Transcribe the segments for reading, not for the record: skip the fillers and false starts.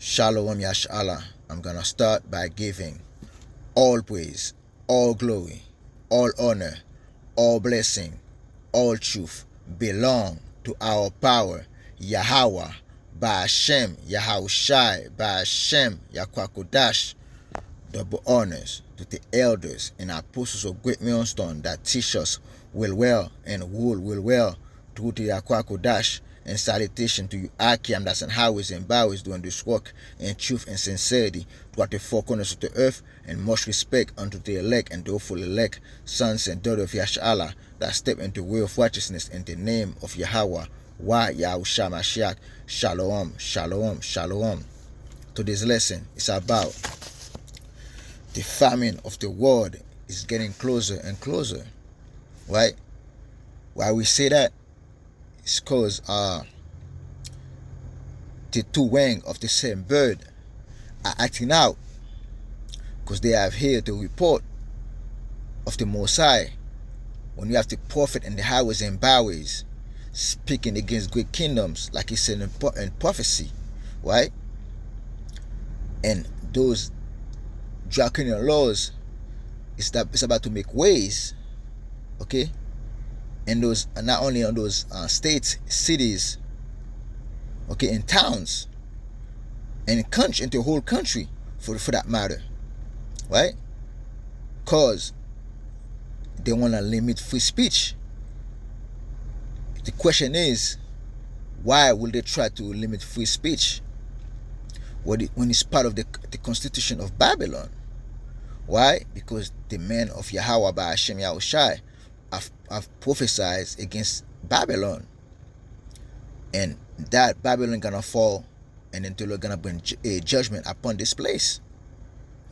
Shalom Yashala. I'm gonna start by giving all praise, all glory, all honor, all blessing, all truth belong to our power, Yahawah, bahasham, Yahawashi, bahasham, Yahawashi. Double honors to the elders and apostles of Great Millstone that teach us well and rule well to the Yahawashi, and salutation to you, Akim, that's in highways and byways doing this work in truth and sincerity throughout the four corners of the earth, and much respect unto the elect and the hopeful elect, sons and daughters of Yashala, that step into way of righteousness in the name of Yahawah, Yahawashi. Shalom, shalom, shalom. Today's lesson is about the famine of the world is getting closer and closer, right? Why we say that? It's because the two wings of the same bird are acting out, because they have heard the report of the Most High. When you have the prophet in the highways and byways speaking against great kingdoms, like he said in prophecy, right? And those draconian laws it's about to make ways, okay? And those not only on those states, cities, okay, and towns, and country, into the whole country for that matter, right? Cause they want to limit free speech. The question is, why will they try to limit free speech when it's part of the constitution of Babylon? Why? Because the men of Yahawah bahasham Yahawashi have prophesied against Babylon, and that Babylon gonna fall, and then they're gonna bring a judgment upon this place,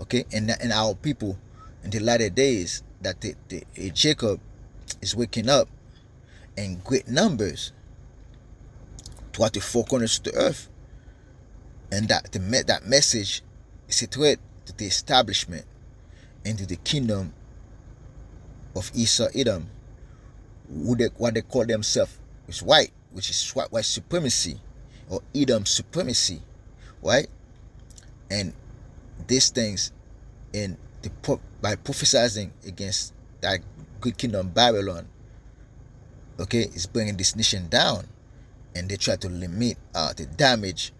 okay? And our people in the latter days, that Jacob is waking up in great numbers throughout the four corners of the earth, and that message is a threat to the establishment into the kingdom of Edom, what they call themselves is white, which is white supremacy or Edom supremacy, right? And these things, by prophesizing against that good kingdom Babylon, okay, is bringing this nation down, and they try to limit the damage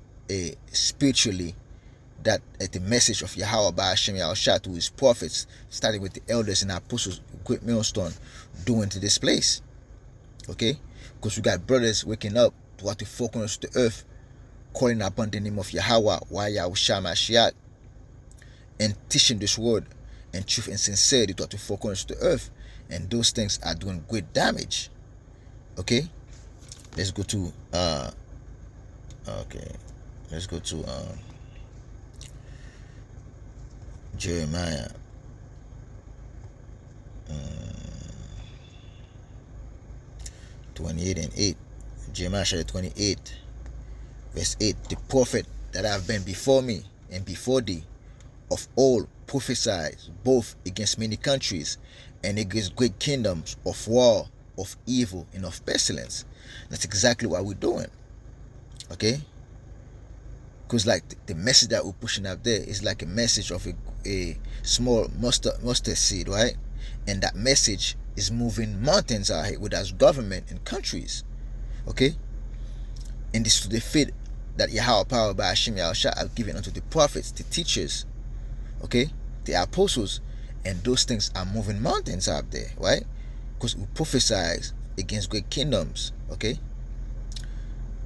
spiritually that the message of Yahawah bahasham Yahawashi to his prophets, starting with the elders and apostles, Great Millstone, doing to this place, okay? Because we got brothers waking up throughout the four corners of the earth, calling upon the name of Yahawah, Yahawashi, and teaching this word and truth and sincerity throughout the four corners of the earth, and those things are doing great damage, okay? Let's go to Jeremiah 28 and 8. Jeremiah chapter 28 verse 8. The prophet that have been before me and before thee of old prophesied both against many countries and against great kingdoms, of war, of evil, and of pestilence. That's exactly what we're doing, okay? Because like the message that we're pushing out there is like a message of a small mustard seed, right? And that message is moving mountains out here with us government and countries, okay? And this to the faith that Yahawah power bahasham Yahawashi have given unto the prophets, the teachers, okay, the apostles, and those things are moving mountains out there, right? Because we prophesize against great kingdoms, okay,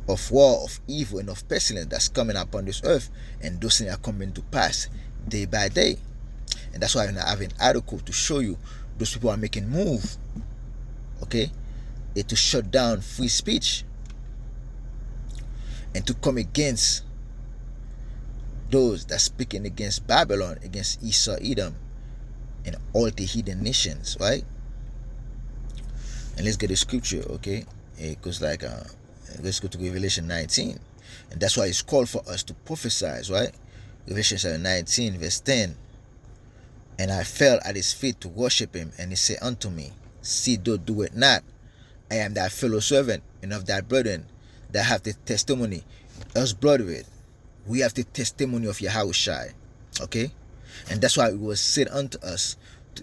of war, of evil, and of pestilence that's coming upon this earth, and those things are coming to pass day by day. And that's why I have an article to show you those people are making move, okay, to shut down free speech and to come against those that speaking against Babylon, against Edom, and all the hidden nations, right? And let's get the scripture, okay? Because let's go to Revelation 19, and that's why it's called for us to prophesy, right? Revelation 19 verse 10. And I fell at his feet to worship him, and he said unto me, see, thou do it not. I am thy fellow servant and of thy brethren that have the testimony us blood with, we have the testimony of Yahawashi. Okay? And that's why it was said unto us,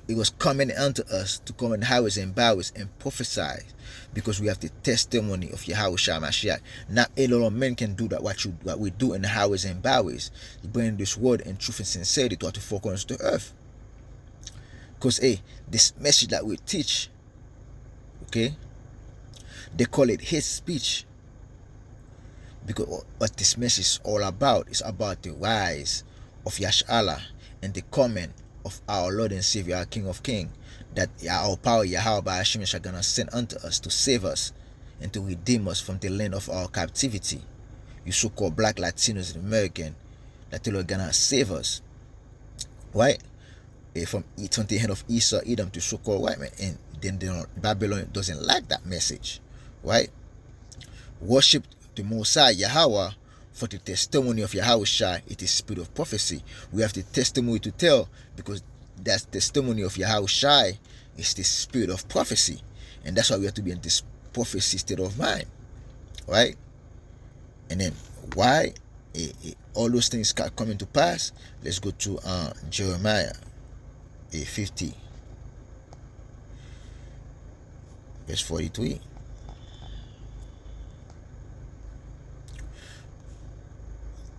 it was commanded unto us to come in highways and byways and prophesy, because we have the testimony of Yahawashi Mashiach. Not a lot of men can do that, what we do in the highways and byways. You bring this word and truth and sincerity to the four corners of the earth. Because this message that we teach, okay, they call it hate speech. Because what this message is all about is about the rise of Yashala and the coming of our Lord and Savior, our King of Kings, that our power, Yahawah bahasham, is going to send unto us to save us and to redeem us from the land of our captivity. You so-called black Latinos and American, that the Lord going to save us, right? From the hand of Esau, Edom, to so-called white men. And then Babylon doesn't like that message, right? Worship the Most High, Yahawah, for the testimony of Yahawashi. It is spirit of prophecy. We have the testimony to tell, because that testimony of Yahawashi is the spirit of prophecy. And that's why we have to be in this prophecy state of mind, right? And then why all those things are coming to pass? Let's go to Jeremiah 50 verse 43.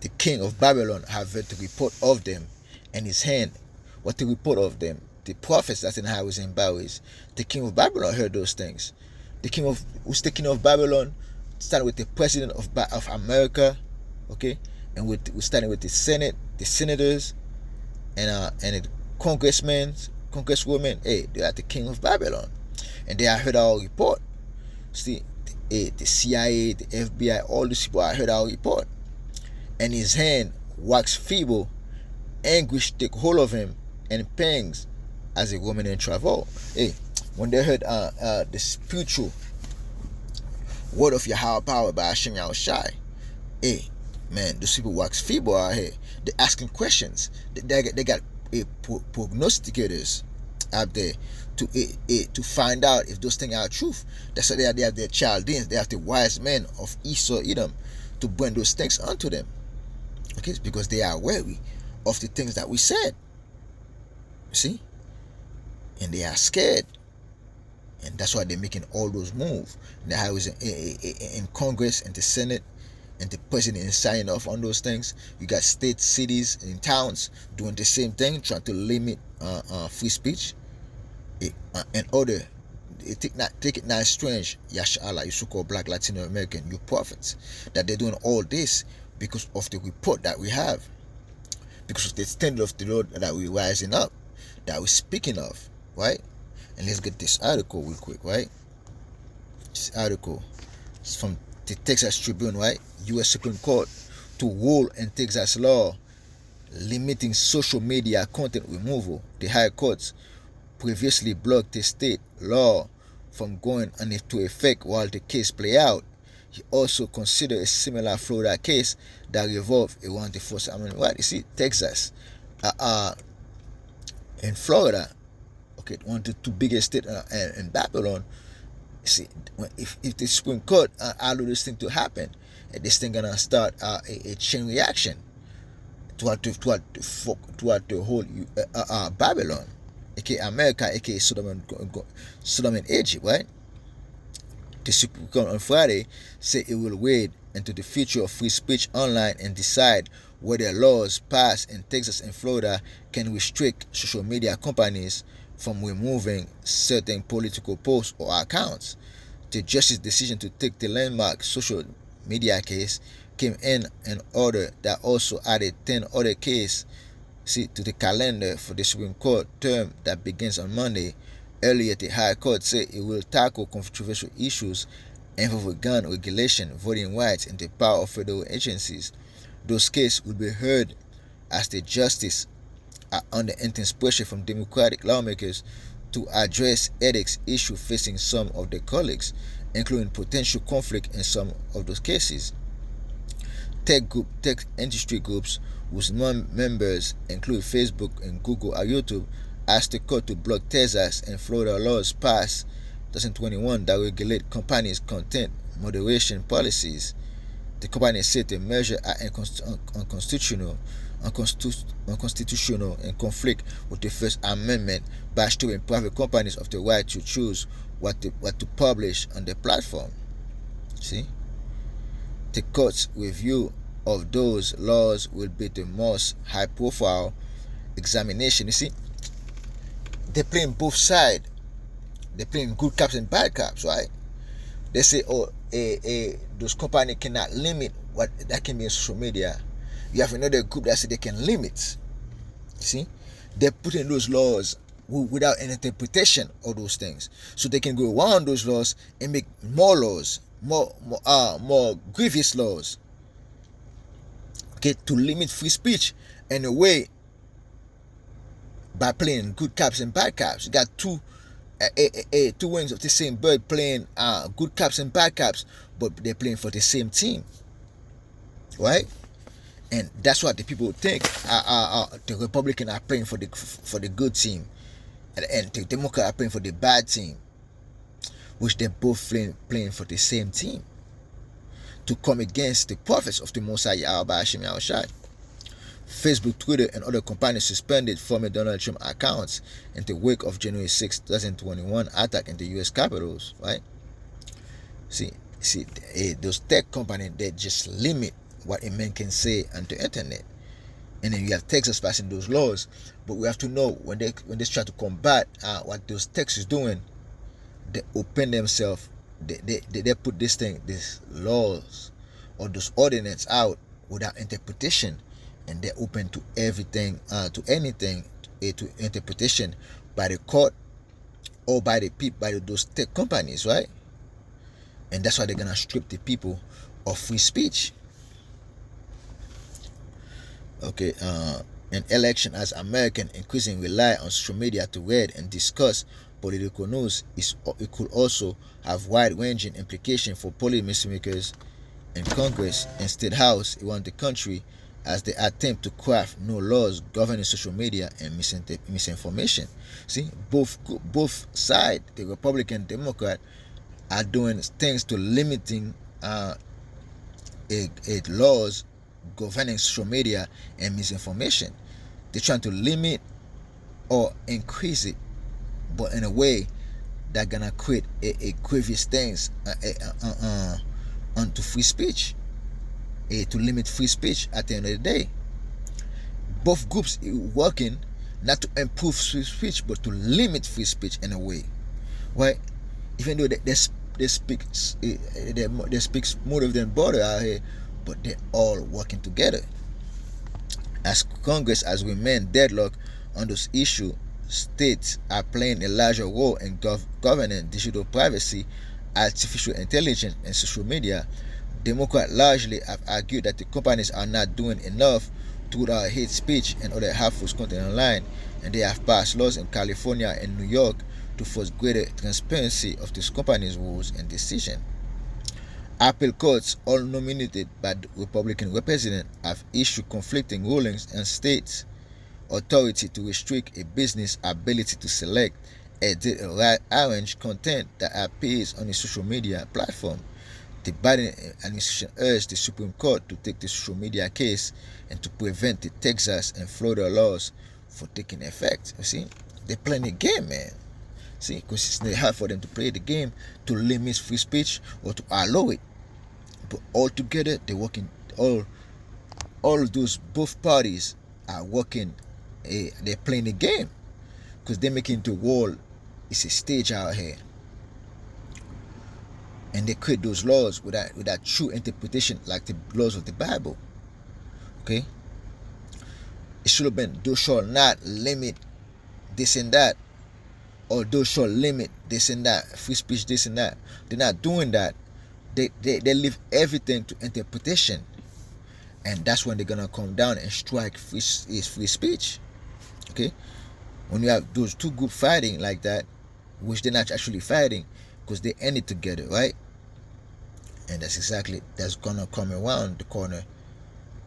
The king of Babylon have heard the report of them, and his hand, what the report of them, the prophets that's in highways and byways. The king of Babylon heard those things. Who's the king of Babylon? Starting with the president of America, okay, and we're starting with the Senate, the senators, and the congressmen, congresswomen. They are the king of Babylon, and they have heard our report. See, the CIA, the FBI, all these people have heard our report. And his hand waxed feeble, anguish take hold of him, and pangs as a woman in travail. When they heard the spiritual word of Yahawah power by Hashem Yahawashi, man, those people wax feeble out here. They're asking questions. They got prognosticators out there to find out if those things are truth. That's why they have their Chaldeans, they have the wise men of Esau, Edom, to bring those things unto them. Okay, because they are wary of the things that we said. You see? And they are scared. And that's why they're making all those moves. The highways in Congress and the Senate and the president is signing off on those things. You got states, cities, and towns doing the same thing, trying to limit free speech. In order, take it not strange, Yashala, you so-called black Latino American, you prophets, that they're doing all this because of the report that we have, because of the standard of the Lord that we're rising up, that we're speaking of, right? And let's get this article real quick, right? This article is from the Texas Tribune, right? U.S. Supreme Court to rule in Texas law limiting social media content removal. The High Courts previously blocked the state law from going into effect while the case play out. He also considered a similar Florida case that revolved around the First Amendment. Right? You see, Texas, in Florida, okay, one of the two biggest states in Babylon. See, if the Supreme Court allow this thing to happen, this thing gonna start a chain reaction toward the whole Babylon, aka America, aka Sodom and Egypt, right? The Supreme Court on Friday said it will wade into the future of free speech online and decide whether laws passed in Texas and Florida can restrict social media companies from removing certain political posts or accounts. The justice's decision to take the landmark social media case came in an order that also added 10 other cases to the calendar for the Supreme Court term that begins on Monday. Earlier, the High Court said it will tackle controversial issues involving gun regulation, voting rights, and the power of federal agencies. Those cases will be heard as the justices are under intense pressure from Democratic lawmakers to address ethics issues facing some of their colleagues, including potential conflict in some of those cases. Tech industry groups whose members include Facebook and Google or YouTube asked the court to block Texas and Florida laws passed 2021 that regulate companies' content moderation policies. The company said the measure are unconstitutional and conflict with the First Amendment by stripping private companies of the right to choose what to publish on the platform. See, the court's review of those laws will be the most high-profile examination. You see, they're playing both sides. They're playing good cops and bad cops, right? They say, oh, those companies cannot limit what that can be in social media. You have another group that say they can limit. See, they're putting those laws without an interpretation of those things, so they can go around those laws and make more laws, more grievous laws. Okay, to limit free speech in a way by playing good cops and bad cops. You got two wings of the same bird playing good cops and bad cops, but they're playing for the same team, right? And that's what the people think. The Republicans are playing for the good team, and the Democrats are playing for the bad team, which they're both playing for the same team to come against the prophets of the Most High Yahawashi. Facebook, Twitter, and other companies suspended former Donald Trump accounts in the wake of January 6, 2021 attack in the U.S. Capitals, right? See, those tech companies, they just limit what a man can say on the internet. And then you have Texas passing those laws, but we have to know when they try to combat what those techs is doing, they open themselves, they put these laws or those ordinance out without interpretation, and they're open to everything, to anything, to interpretation by the court or by the people, by those tech companies, right? And that's why they're gonna strip the people of free speech. Okay, an election as Americans increasingly rely on social media to read and discuss political news, it could also have wide-ranging implications for policymakers in Congress and State House around the country as they attempt to craft new laws governing social media and misinformation. See, both sides, the Republican and Democrat, are doing things to limiting laws governing social media and misinformation. They're trying to limit or increase it, but in a way that gonna create a grievous things onto free speech, to limit free speech at the end of the day. Both groups working not to improve free speech, but to limit free speech in a way, right? Even though they speak smoother than butter out here, but they're all working together. As Congress has remained deadlocked on those issues, states are playing a larger role in governing digital privacy, artificial intelligence, and social media. Democrats largely have argued that the companies are not doing enough to root out hate speech and other harmful content online, and they have passed laws in California and New York to force greater transparency of these companies' rules and decisions. Appeal courts, all nominated by the Republican representatives, have issued conflicting rulings and states' authority to restrict a business' ability to select, edit, or arrange content that appears on a social media platform. The Biden administration urged the Supreme Court to take the social media case and to prevent the Texas and Florida laws from taking effect. You see, they're playing a game, man. See, because it's not hard for them to play the game to limit free speech or to allow it. But all together, they're working. All those both parties are working. They're playing the game because they're making the world. It's a stage out here, and they create those laws without true interpretation, like the laws of the Bible. Okay, it should have been, thou shalt not limit this and that, or thou shalt limit this and that, free speech, this and that. They're not doing that. They leave everything to interpretation, and that's when they're gonna come down and strike free speech. Okay, when you have those two groups fighting like that, which they're not actually fighting because they end it together, right? And that's gonna come around the corner,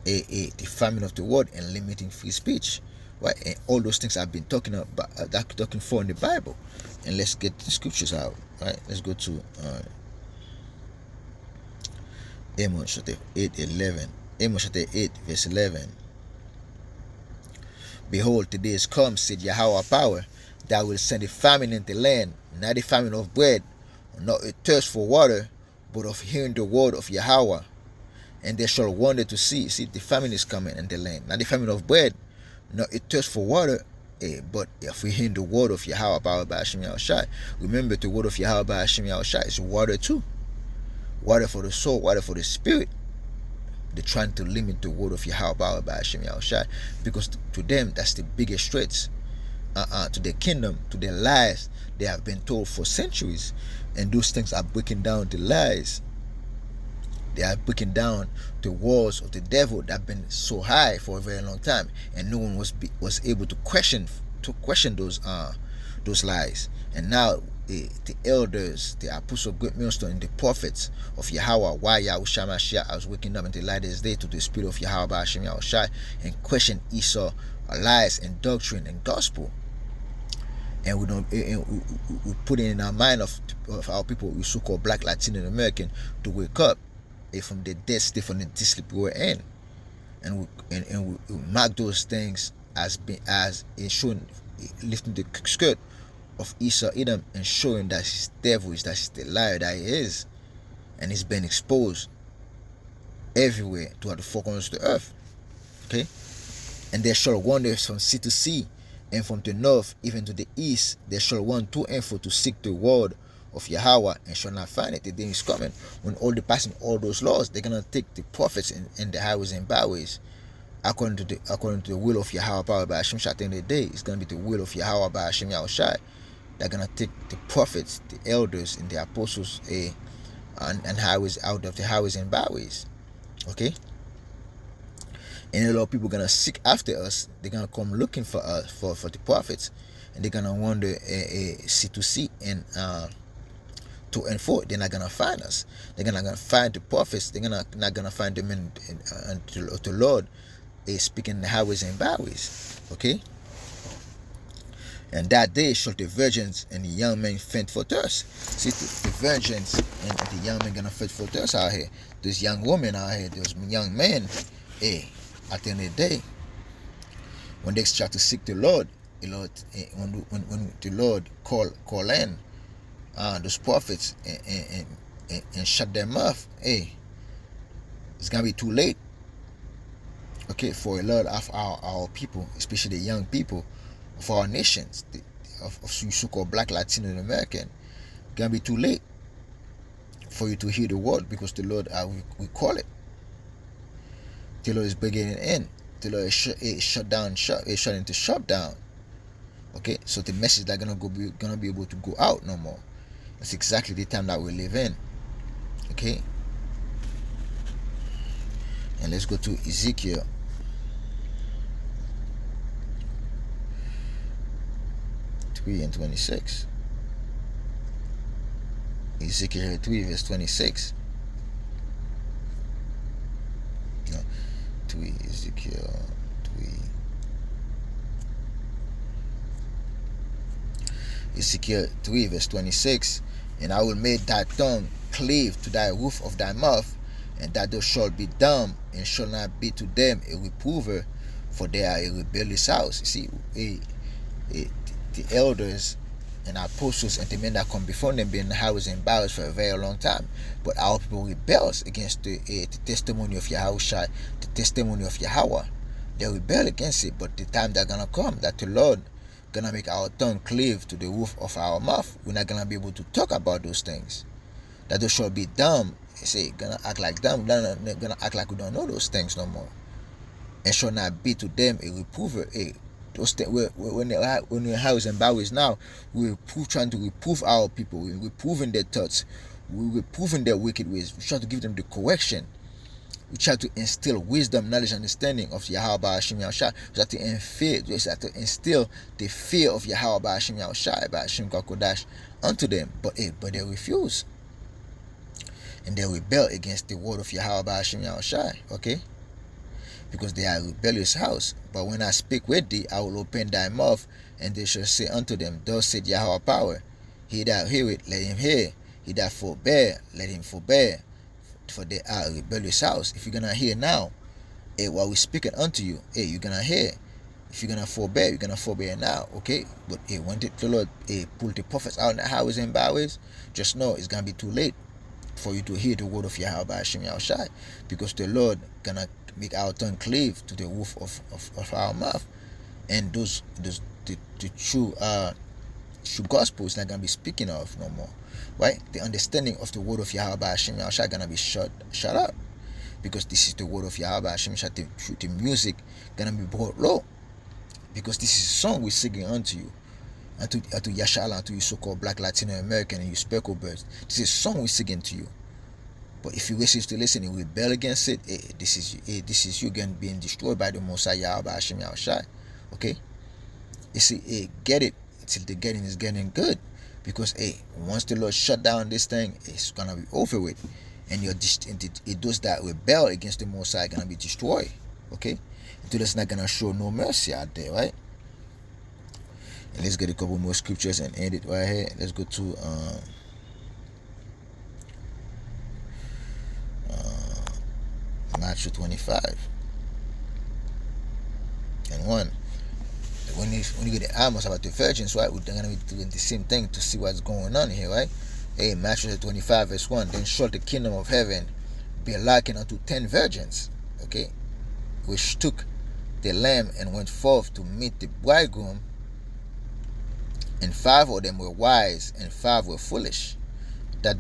the famine of the world and limiting free speech, right? And all those things I've been talking about, talking for in the Bible. And let's get the scriptures out, right? Let's go to Amos chapter 8:11. Amos chapter 8 verse 11. Behold, the days come, said Yahweh power, that I will send a famine in the land, not a famine of bread, not a thirst for water, but of hearing the word of Yahweh. And they shall wonder to see. See, the famine is coming in the land. Not the famine of bread, not a thirst for water, but if we hear the word of Yahweh power by Hashem Yahawashi. Remember, the word of Yahweh by Hashem Yahawashi is water too. Water for the soul, water for the spirit. They're trying to limit the word of Yahweh by Hashem Yahawashi, because to them that's the biggest threats to their kingdom, to their lives. They have been told for centuries, and those things are breaking down the lies. They are breaking down the walls of the devil that have been so high for a very long time, and no one was able to question those lies. And now the elders, the apostles of great millstone, and the prophets of Yahawashi Yahawashi are waking up in the light of this day to the spirit of Yahweh by Hashem Yahawashi, and question Esau lies and doctrine and gospel. And we put it in our mind of our people, we so-called Black, Latino, American, to wake up from the dead state, from the dead sleep we were in, and we mark those things as showing, lifting the skirt of Esau Edom and showing that he's devilish, that he's the liar that he is, and he's been exposed everywhere throughout the four corners of the earth. Okay, and they shall wander from sea to sea, and from the north even to the east. They shall run to and fro to seek the word of Yahweh, and shall not find it. The day is coming when all the passing all those laws, they're gonna take the prophets in the highways and byways, according to the will of Yahweh power by Hashem. At the end of the day, it's gonna be the will of Yahweh by Hashem Yahawashi. They're gonna take the prophets, the elders, and the apostles, and highways, out of the highways and byways. Okay. And a lot of people are gonna seek after us. They're gonna come looking for us, for the prophets, and they're gonna wander sea to sea and to and fro. They're not gonna find us. They're gonna find the prophets. They're not gonna find them in the Lord speaking in the highways and byways. Okay. And that day shall the virgins and the young men faint for thirst. See, the virgins and the young men gonna faint for thirst out here. Those young women out here, those young men, at the end of the day, when they try to seek the Lord, when the Lord call in those prophets and shut their mouth, it's gonna be too late. Okay, for a lot of our people, especially the young people of our nations, of so-called Black, Latino, and American, gonna be too late for you to hear the word, because the Lord, we call it. The Lord is bringing it in. The Lord is shut down. Okay, so the message is not gonna be able to go out no more. That's exactly the time that we live in. Okay, and let's go to Ezekiel. And 26. Ezekiel 3 verse 26. No, 3 Ezekiel 3. Ezekiel 3 verse 26. And I will make thy tongue cleave to thy roof of thy mouth, and that thou shalt be dumb, and shall not be to them a reprover, for they are a rebellious house. You see, the elders and apostles and the men that come before them been in the highways and byways for a very long time, but our people rebels against the testimony of Yahawashi, the testimony of Yahweh. They rebel against it, but the time they're gonna come that the Lord gonna make our tongue cleave to the roof of our mouth. We're not gonna be able to talk about those things. That they shall be dumb. They say gonna act like dumb. They're gonna act like we don't know those things no more, and shall not be to them a reprover. Those things, when we're highways and byways now, we're trying to reprove our people. We're reproving their thoughts. We're reproving their wicked ways. We try to give them the correction. We try to instill wisdom, knowledge, understanding of Yahweh by Hashem Yahawashi. We try to instill the fear of Yahweh by Hashem Yahawashi, by Hashem Kodash unto them. But they refuse. And they rebel against the word of Yahweh by Hashem Yahawashi. Okay? Because they are a rebellious house. But when I speak with thee, I will open thy mouth, and they shall say unto them, thus said Yahweh power. He that heareth, let him hear. He that forbear, let him forbear. for the rebellious house. If you're gonna hear now, while we're speaking unto you, you're gonna hear. If you're gonna forbear, you're gonna forbear now, okay? But when the Lord pull the prophets out in the highways and byways, just know it's gonna be too late for you to hear the word of Yahawashi, because the Lord gonna make our tongue cleave to the roof of our mouth, and the true gospel is not gonna be speaking of no more, right? The understanding of the word of Yahawashi gonna be shut up, because this is the word of Yahawashi. The music gonna be brought low, because this is a song we're singing unto you, unto Yashala, unto you so-called black, Latino American, and you speckle birds. This is a song we're singing to you. But if you refuse to listen and rebel against it, this is you again being destroyed by the Mosai Yahawashi. Okay? You see, get it till the getting is getting good, because once the Lord shut down this thing, it's gonna be over with, and those that rebel against the Mosai are gonna be destroyed. Okay? Until it's not gonna show no mercy out there, right? And let's get a couple more scriptures and end it right here. Let's go to Matthew 25 and 1. When you get the Amos about the virgins, right, we're gonna be doing the same thing to see what's going on here, right? Matthew 25 verse 1. Then shall the kingdom of heaven be likened unto 10 virgins, okay, which took the lamb and went forth to meet the bridegroom, and 5 of them were wise and 5 were foolish. They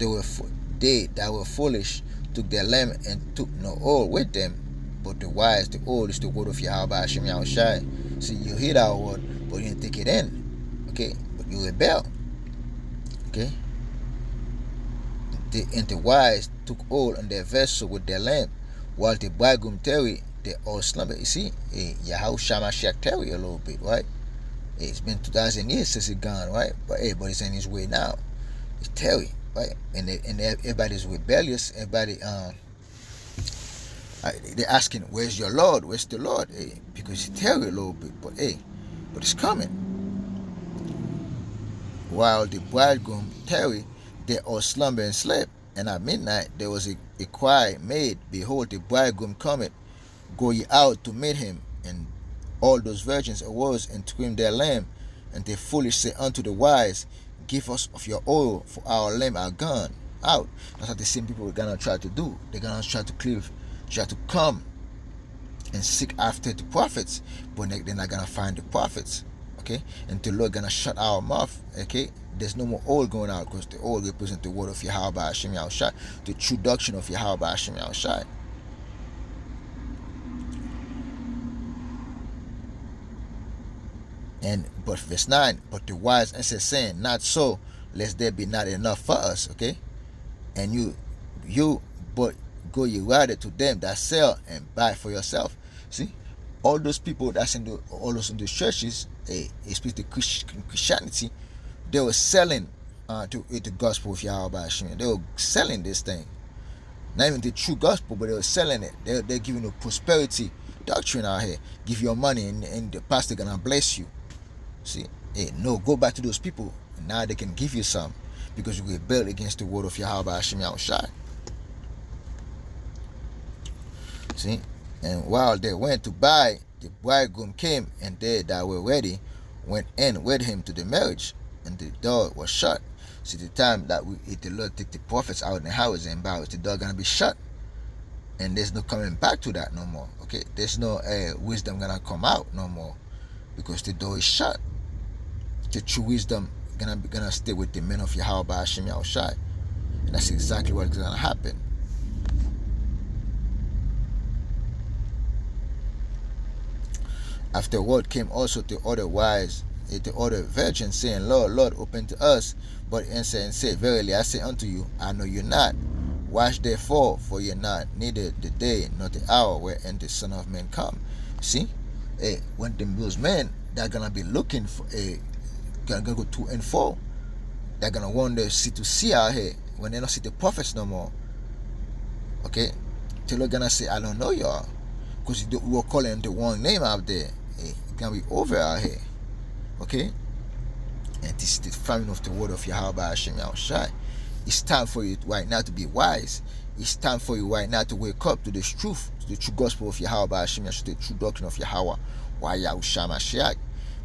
that were foolish took their lamb and took no oil with them, but the wise, the oil is the word of Yahawashi. See, you hear that word, but you didn't take it in, okay? But you rebel, okay? And the wise took oil on their vessel with their lamp, while the bridegroom tarried, they all slumber. You see, Yahawashi Mashiach tarry a little bit, right? It's been 2,000 years since he's gone, right? But he's on his way now. He's tarry, right? And everybody's rebellious. Everybody, they're asking, "Where's your Lord? Where's the Lord?" Because he tarry a little bit, but it's coming. While the bridegroom tarry, they all slumber and slept. And at midnight there was a cry made, "Behold, the bridegroom cometh, go ye out to meet him." And all those virgins arose and trimmed their lamp. And the foolish said unto the wise, "Give us of your oil, for our lamp are gone out." That's what the same people are gonna try to do. They're gonna try to come and seek after the prophets, but they're not gonna find the prophets. Okay, and the Lord gonna shut our mouth. Okay, there's no more oil going out, because the oil represents the word of Yahawashi, the true doctrine of Yahawashi. But verse 9, but the wise answered, saying, "Not so, lest there be not enough for us." Okay, and you but go ye rather to them that sell and buy for yourself. See, all those people that's in the churches, especially Christianity, they were selling the gospel of Yahawashi. They were selling this thing, not even the true gospel, but they were selling it. They're giving you prosperity doctrine out here. Give your money and the pastor gonna bless you. See, no, go back to those people. Now they can give you some, because you rebelled against the word of Yahawashi. See, and while they went to buy, the bridegroom came, and they that were ready went in with him to the marriage, and the door was shut. See, the time that the Lord take the prophets out in the highways and byways, the door gonna be shut, and there's no coming back to that no more. Okay, there's no wisdom gonna come out no more, because the door is shut. The true wisdom gonna stay with the men of Yahawashi, and that's exactly what's gonna happen. Afterward came also the other wise, the other virgins, saying, "Lord, Lord, open to us." But answered and said, "Verily I say unto you, I know you not. Watch therefore, for ye not neither the day nor the hour wherein the Son of Man come." See, when those men, they're gonna be looking for gonna go to and fro. They're gonna wonder, see out here, when they don't see the prophets no more. Okay, till they're gonna say, "I don't know y'all," because we were calling the wrong name out there. It's gonna be over out here. Okay, and this is the famine of the word of Yahawashi. It's time for you right now to be wise. It's time for you right now to wake up to this truth, to the true gospel of Yahweh bahasham, the true doctrine of Yahawashi Yahawashi.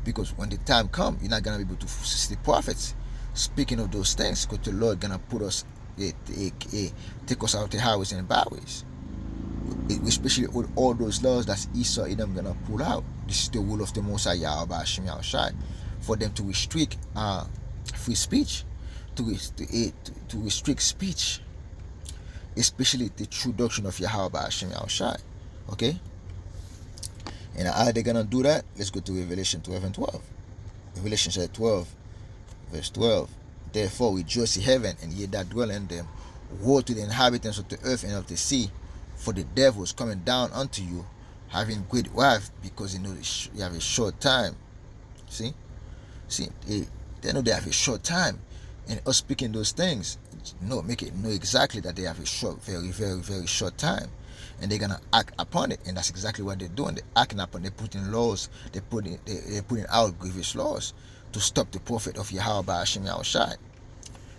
Because when the time comes, you're not gonna be able to see the prophets speaking of those things, because the Lord gonna put us, take us out the highways and byways, especially with all those laws that Esau Edom gonna pull out. This is the will of the Most High Yahweh bahasham Yahawashi, for them to restrict free speech, to restrict speech, especially the true doctrine of Yahweh bahasham Yahawashi. Okay. And how they're gonna do that? Let's go to Revelation 12 and 12. Revelation chapter 12, verse 12. Therefore rejoice in heaven, and ye that dwell in them. Woe to the inhabitants of the earth and of the sea, for the devil is coming down unto you, having great wrath, because you know you have a short time. See, they know they have a short time, and us speaking those things, make it know exactly that they have a short, very, very, very short time. And they're gonna act upon it, and that's exactly what they're doing. They're acting upon. They're putting laws. They're putting out grievous laws to stop the prophet of Yahweh bahasham Yahawashi.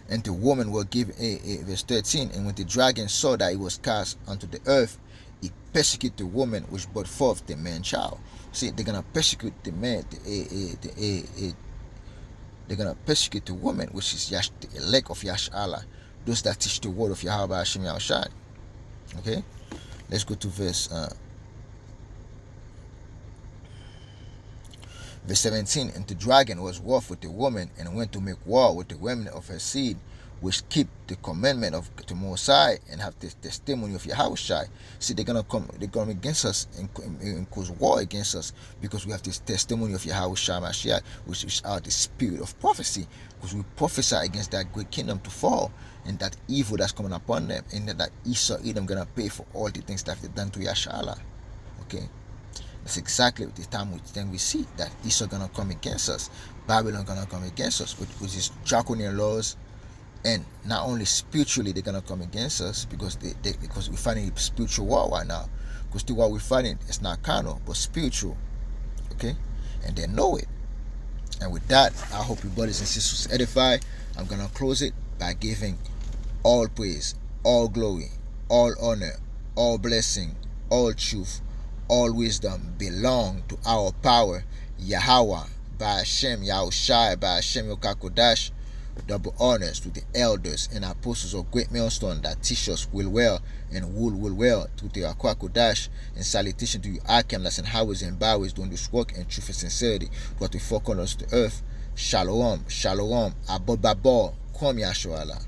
And the woman will give verse 13. And when the dragon saw that it was cast unto the earth, it persecuted the woman which brought forth the man child. See, they're gonna persecute the man. They're gonna persecute the woman, which is the elect of Yashala, those that teach the word of Yahweh bahasham Yahawashi. Okay. Let's go to verse 17. And the dragon was wroth with the woman, and went to make war with the remnant of her seed, which keep the commandment of the Most High, and have the testimony of Yahawashi. See, they're gonna come against us and cause war against us, because we have this testimony of Yahawashi, which is the spirit of prophecy, because we prophesy against that great kingdom to fall, and that evil that's coming upon them, and that Esau Edom gonna pay for all the things that they've done to Yashala. Okay, that's exactly the time we see that Esau gonna come against us, Babylon gonna come against us with his draconian laws, and not only spiritually they're gonna come against us, because we're fighting a spiritual war right now. Because the war we're fighting is not carnal but spiritual. Okay, and they know it. And with that, I hope you brothers and sisters edify. I'm gonna close it by giving all praise, all glory, all honor, all blessing, all truth, all wisdom belong to our power, Yahweh, bahasham Yahawashi, bahasham Yokakodash. Double honors to the elders and apostles of Great Millstone that teach us will well and will well, to the Akwakodash, and salutation to you Arkansas and highways and byways doing this work in truth and sincerity, to what the four corners of the earth. Shalom, shalom, abod babor, kom Yahshua Allah.